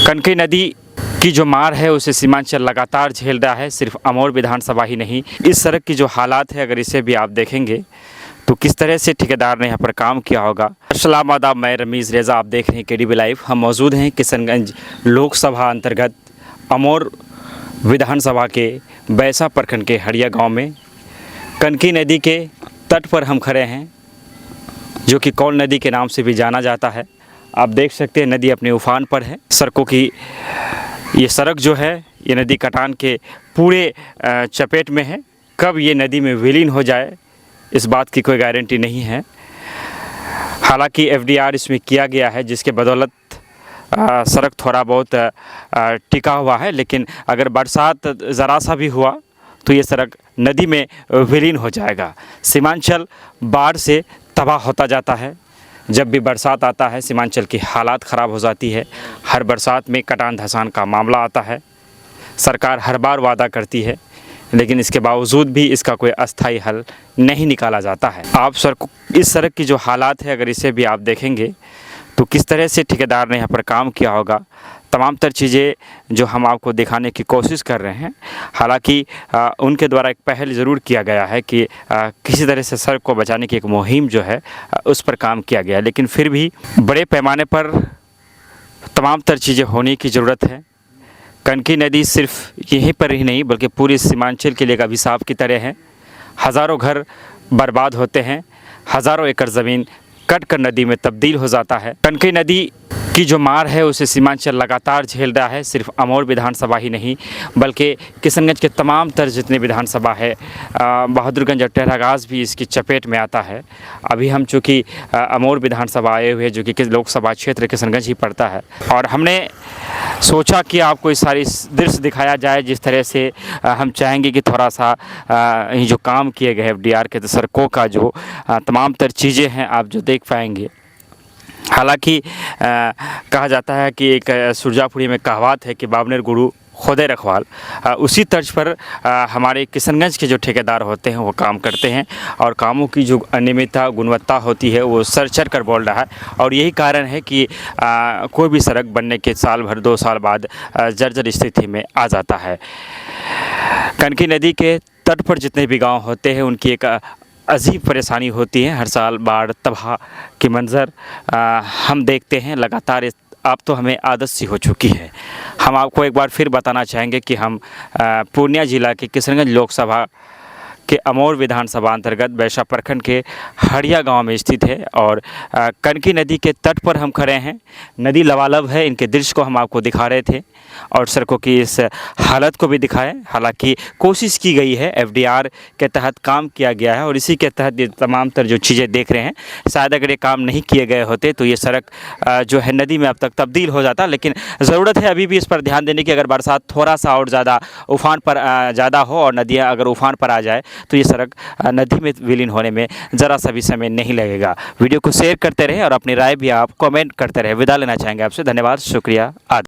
कनकी नदी की जो मार है उसे सीमांचल लगातार झेल रहा है। सिर्फ अमौर विधानसभा ही नहीं, इस सड़क की जो हालात है अगर इसे भी आप देखेंगे तो किस तरह से ठेकेदार ने यहाँ पर काम किया होगा। अस्सलाम आदाब, मैं रमीज़ रेज़ा, आप देख रहे हैं केडीबी लाइव। हम मौजूद हैं किशनगंज लोकसभा अंतर्गत अमौर विधानसभा के बैसा प्रखंड के हड़िया गांव में। कनकी नदी के तट पर हम खड़े हैं, जो कि कौल नदी के नाम से भी जाना जाता है। आप देख सकते हैं नदी अपने उफान पर है। सड़कों की ये सड़क जो है ये नदी कटान के पूरे चपेट में है। कब ये नदी में विलीन हो जाए इस बात की कोई गारंटी नहीं है। हालांकि एफडीआर इसमें किया गया है, जिसके बदौलत सड़क थोड़ा बहुत टिका हुआ है, लेकिन अगर बरसात ज़रा सा भी हुआ तो ये सड़क नदी में विलीन हो जाएगा। सीमांचल बाढ़ से तबाह होता जाता है। जब भी बरसात आता है सीमांचल की हालात ख़राब हो जाती है। हर बरसात में कटान धसान का मामला आता है। सरकार हर बार वादा करती है, लेकिन इसके बावजूद भी इसका कोई अस्थायी हल नहीं निकाला जाता है। इस सड़क की जो हालात है अगर इसे भी आप देखेंगे तो किस तरह से ठेकेदार ने यहाँ पर काम किया होगा, तमाम तर चीज़ें जो हम आपको दिखाने की कोशिश कर रहे हैं। हालांकि उनके द्वारा एक पहल ज़रूर किया गया है कि किसी तरह से सड़क को बचाने की एक मुहिम जो है उस पर काम किया गया, लेकिन फिर भी बड़े पैमाने पर तमाम तर चीज़ें होने की ज़रूरत है। कनकी नदी सिर्फ यहीं पर ही नहीं बल्कि पूरी सीमांचल के लिए एक अभिशाप की तरह है। हज़ारों घर बर्बाद होते हैं, हज़ारों एकड़ ज़मीन कट कर नदी में तब्दील हो जाता है। कनकी नदी की जो मार है उसे सीमांचल लगातार झेल रहा है। सिर्फ अमौर विधानसभा ही नहीं बल्कि किशनगंज के तमाम तर जितने विधानसभा है, बहादुरगंज और टेढ़ागाज भी इसकी चपेट में आता है। अभी हम चूँकि अमौर विधानसभा आए हुए, जो कि लोकसभा क्षेत्र किशनगंज ही पड़ता है, और हमने सोचा कि आपको इस सारी दृश्य दिखाया जाए जिस तरह से हम चाहेंगे कि थोड़ा सा ये जो काम किए गए एफडीआर के सड़कों का जो तमाम तर चीज़ें हैं आप जो देख पाएंगे। हालांकि कहा जाता है कि एक सुरजापुरी में कहावत है कि बावनेर गुरु खुदे रखवाल। उसी तर्ज पर हमारे किशनगंज के जो ठेकेदार होते हैं वो काम करते हैं, और कामों की जो अनियमितता गुणवत्ता होती है वो सर चढ़ कर बोल रहा है। और यही कारण है कि कोई भी सड़क बनने के साल भर 2 साल बाद जर्जर स्थिति में आ जाता है। कनकी नदी के तट पर जितने भी गांव होते हैं उनकी एक अजीब परेशानी होती है। हर साल बाढ़ तबाह के मंज़र हम देखते हैं लगातार। अब तो हमें आदत सी हो चुकी है। हम आपको एक बार फिर बताना चाहेंगे कि हम पूर्णिया जिला के किशनगंज लोकसभा के अमौर विधानसभा अंतर्गत बैसा प्रखंड के हड़िया गांव में स्थित है, और कनकी नदी के तट पर हम खड़े हैं। नदी लबालब है, इनके दृश्य को हम आपको दिखा रहे थे और सड़कों की इस हालत को भी दिखाएं। हालांकि कोशिश की गई है, एफडीआर के तहत काम किया गया है, और इसी के तहत ये तमाम तर जो चीज़ें देख रहे हैं, शायद अगर ये काम नहीं किए गए होते तो ये सड़क जो है नदी में अब तक तब्दील हो जाता। लेकिन ज़रूरत है अभी भी इस पर ध्यान देने की। अगर बरसात थोड़ा सा और ज़्यादा उफान पर ज़्यादा हो और नदियाँ अगर उफान पर आ जाए तो ये सड़क नदी में विलीन होने में ज़रा सा भी समय नहीं लगेगा। वीडियो को शेयर करते रहे और अपनी राय भी आप कमेंट करते रहे। विदा लेना चाहेंगे आपसे। धन्यवाद, शुक्रिया, आदि।